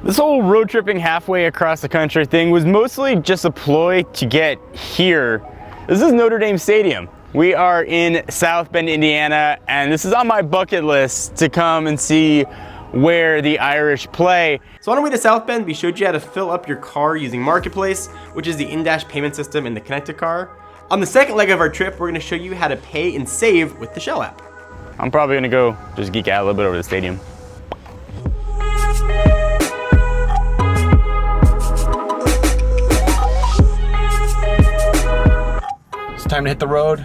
This whole road tripping halfway across the country thing was mostly just a ploy to get here. This is Notre Dame Stadium. We are in South Bend, Indiana, and this is on my bucket list to come and see where the Irish play. So on our way to South Bend, we showed you how to fill up your car using Marketplace, which is the in-dash payment system in the connected car. On the second leg of our trip, we're gonna show you how to pay and save with the Shell app. I'm probably gonna go just geek out a little bit over the stadium. It's time to hit the road.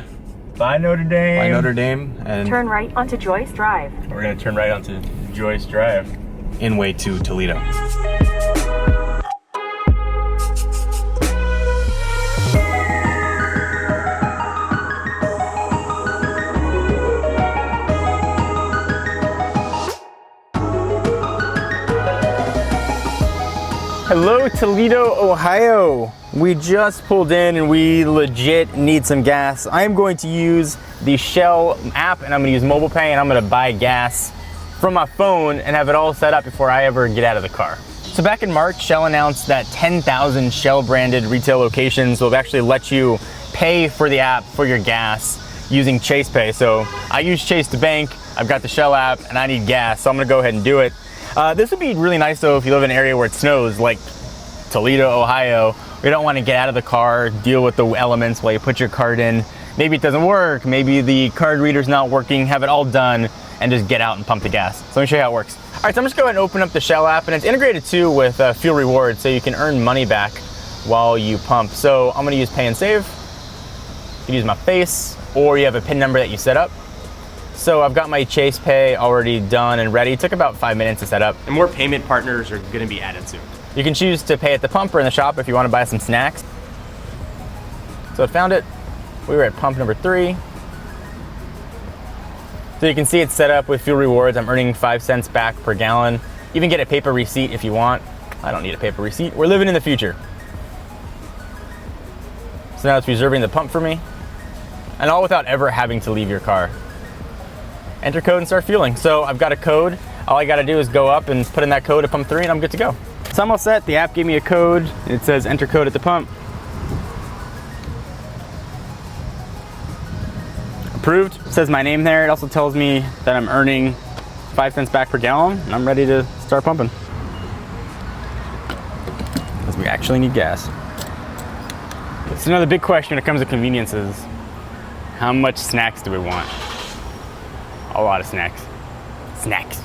Bye Notre Dame. By Notre Dame, and Turn right onto Joyce Drive. We're gonna turn right onto Joyce Drive. in way to Toledo. Hello, Toledo, Ohio. We just pulled in and we legit need some gas. I am going to use the Shell app and I'm gonna use mobile pay and I'm gonna buy gas from my phone and have it all set up before I ever get out of the car. So back in March, Shell announced that 10,000 Shell branded retail locations will actually let you pay for the app for your gas using Chase Pay. So I use Chase to bank, I've got the Shell app and I need gas, so I'm gonna go ahead and do it. This would be really nice though if you live in an area where it snows, like Toledo, Ohio. We don't want to get out of the car, deal with the elements while you put your card in. Maybe it doesn't work, maybe the card reader's not working, have it all done, and just get out and pump the gas. So let me show you how it works. All right, so I'm just going to open up the Shell app, and it's integrated too with Fuel Rewards, so you can earn money back while you pump. So I'm going to use Pay and Save. You can use my face, or you have a PIN number that you set up. So I've got my Chase Pay already done and ready. It took about 5 minutes to set up. And more payment partners are gonna be added soon. You can choose to pay at the pump or in the shop if you want to buy some snacks. So I found it. We were at pump number 3. So you can see it's set up with Fuel Rewards. I'm earning 5 cents back per gallon. You can get a paper receipt if you want. I don't need a paper receipt. We're living in the future. So now it's reserving the pump for me. And all without ever having to leave your car. Enter code and start fueling. So I've got a code. All I gotta do is go up and put in that code at pump 3 and I'm good to go. So I'm all set. The app gave me a code. It says enter code at the pump. Approved. It says my name there. It also tells me that I'm earning 5 cents back per gallon and I'm ready to start pumping. Because we actually need gas. So now the big question when it comes to convenience is, how much snacks do we want? A lot of snacks. Snacks.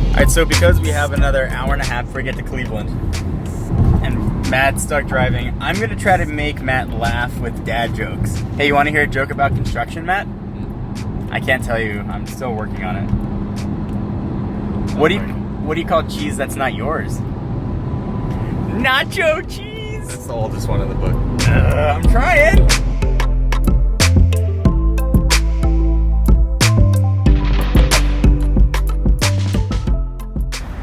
All right, so because we have another hour and a half before we get to Cleveland, and Matt's stuck driving, I'm gonna try to make Matt laugh with dad jokes. Hey, you wanna hear a joke about construction, Matt? I can't tell you, I'm still working on it. What do you call cheese that's not yours? Nacho cheese! That's the oldest one in the book. I'm trying!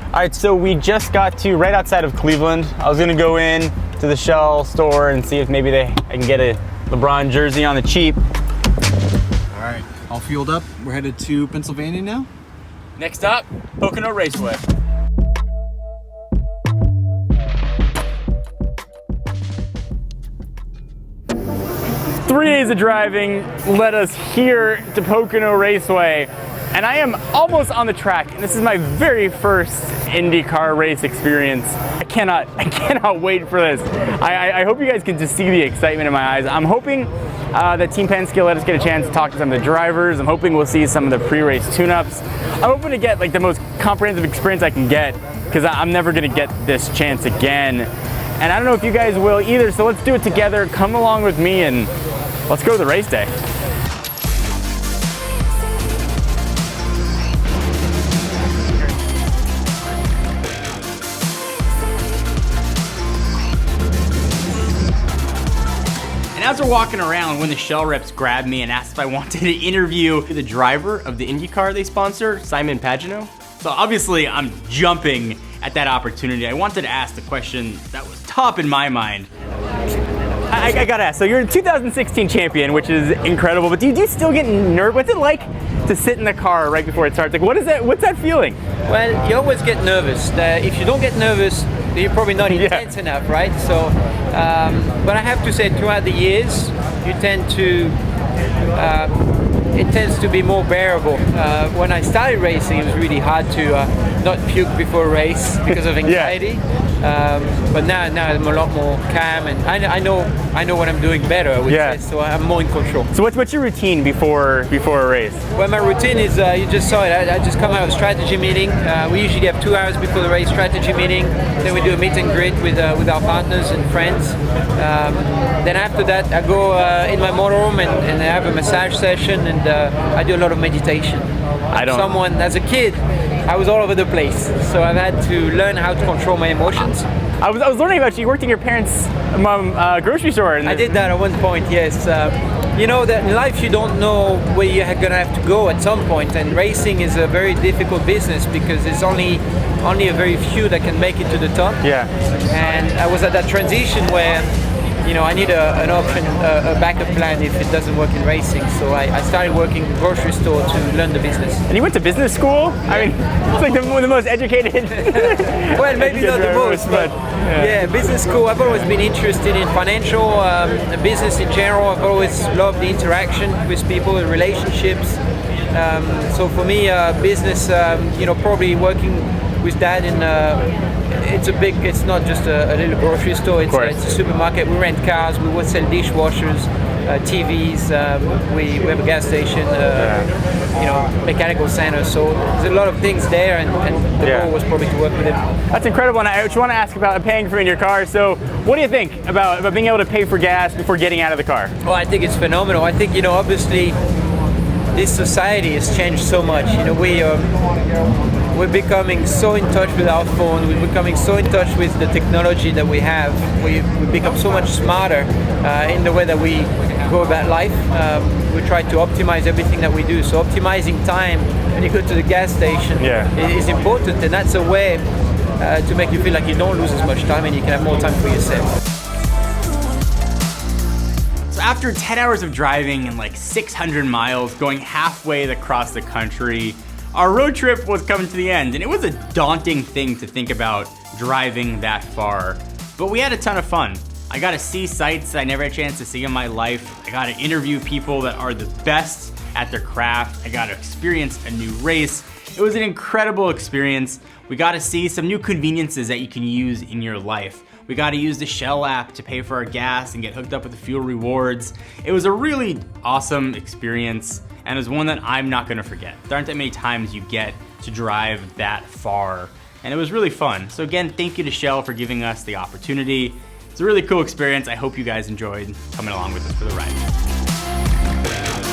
All right, so we just got to right outside of Cleveland. I was gonna go in to the Shell store and see if maybe I can get a LeBron jersey on the cheap. All right, all fueled up. We're headed to Pennsylvania now. Next stop, Pocono Raceway. 3 days of driving led us here to Pocono Raceway. And I am almost on the track, and this is my very first IndyCar race experience. I cannot wait for this. I hope you guys can just see the excitement in my eyes. I'm hoping that Team Penske will let us get a chance to talk to some of the drivers. I'm hoping we'll see some of the pre-race tune-ups. I'm hoping to get like the most comprehensive experience I can get, because I'm never gonna get this chance again. And I don't know if you guys will either, so let's do it together. Come along with me and let's go to the race day. As we're walking around, when the Shell reps grabbed me and asked if I wanted to interview the driver of the IndyCar they sponsor, Simon Pagenaud. So obviously I'm jumping at that opportunity. I wanted to ask the question that was top in my mind. I gotta ask, so you're a 2016 champion, which is incredible, but do you still get nervous? What's it like to sit in the car right before it starts? Like, what is that? What's that feeling? Well, you always get nervous. If you don't get nervous, you're probably not intense enough, right? So, but I have to say, throughout the years, you tend to, it tends to be more bearable. When I started racing, it was really hard to not puke before a race because of anxiety. But now I'm a lot more calm, and I know what I'm doing better, I would say, so I'm more in control. So what's your routine before a race? Well, my routine is, you just saw it, I just come out of a strategy meeting. We usually have 2 hours before the race strategy meeting. Then we do a meet and greet with our partners and friends. Then after that, I go in my motorhome and I have a massage session, and I do a lot of meditation. As a kid, I was all over the place, so I've had to learn how to control my emotions. I was learning about you. You worked in your parents' grocery store. I did that at one point, yes. You know that in life you don't know where you're gonna have to go at some point, and racing is a very difficult business because there's only a very few that can make it to the top. Yeah. And I was at that transition where, you know, I need an option, a backup plan if it doesn't work in racing. So I started working in a grocery store to learn the business. And you went to business school? I mean, it's like the most educated. Well, maybe not the most, but yeah, business school. I've always been interested in financial business in general. I've always loved the interaction with people and relationships. So for me, business, you know, probably working with Dad in. It's not just a little grocery store, it's a supermarket. We rent cars, we would sell dishwashers, TVs, we have a gas station, you know, mechanical center. So there's a lot of things there, and the goal was probably to work with him. That's incredible, and I just want to ask about paying for in your car. So what do you think about being able to pay for gas before getting out of the car? Well, I think it's phenomenal. I think, you know, obviously this society has changed so much. You know, we're becoming so in touch with our phone, we're becoming so in touch with the technology that we have. We become so much smarter in the way that we go about life. We try to optimize everything that we do. So optimizing time when you go to the gas station is important, and that's a way to make you feel like you don't lose as much time and you can have more time for yourself. So after 10 hours of driving and like 600 miles, going halfway across the country, our road trip was coming to the end, and it was a daunting thing to think about driving that far, but we had a ton of fun. I got to see sights that I never had a chance to see in my life. I got to interview people that are the best at their craft. I got to experience a new race. It was an incredible experience. We got to see some new conveniences that you can use in your life. We got to use the Shell app to pay for our gas and get hooked up with the fuel rewards. It was a really awesome experience, and it was one that I'm not gonna forget. There aren't that many times you get to drive that far, and it was really fun. So again, thank you to Shell for giving us the opportunity. It's a really cool experience. I hope you guys enjoyed coming along with us for the ride.